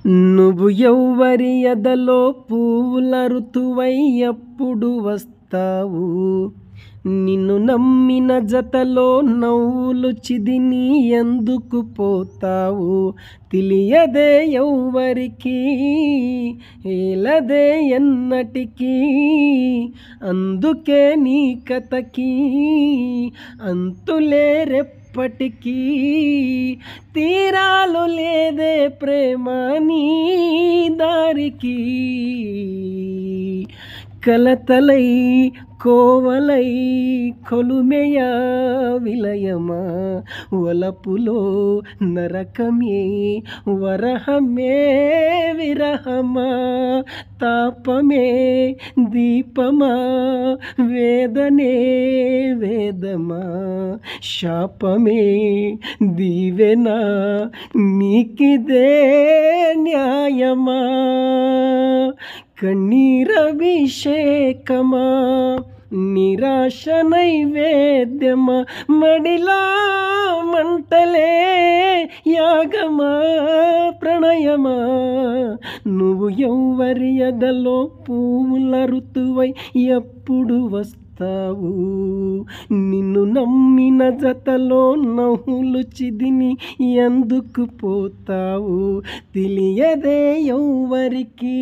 నువ్వు ఎవ్వరి ఎదలో పువ్వుల ఋతువై ఎప్పుడు వస్తావు? నిన్ను నమ్మిన జతలో నవ్వులు చిదిని ఎందుకు పోతావు? తెలియదే ఎవ్వరికి, ఏలదే ఎన్నటికీ, అందుకే నీ కథకి అంతులే రెప్పటికీ. తీరాలు లేదే ప్రేమ నీ దారికి, కలతలై కోవలై కొలుమెయ విలయమా. వలపులో నరకమే వరహమే విరహమా. తాపమే దీపమా వేదనే వేదమా. శాపమే దీవెనా నీకిదే న్యాయమా. కన్నీరభిషేకమా నిరాశ నైవేద్యమా. మడిలా మంటలే యాగమా ప్రణయమా. నువ్వు ఎవ్వరి ఎదలో పువ్వుల ఋతువై ఎప్పుడు వస్తావు? నిన్ను నమ్మిన జతలో నవ్వులు చిదిని ఎందుకు పోతావు? తెలియదే ఎవ్వరికి.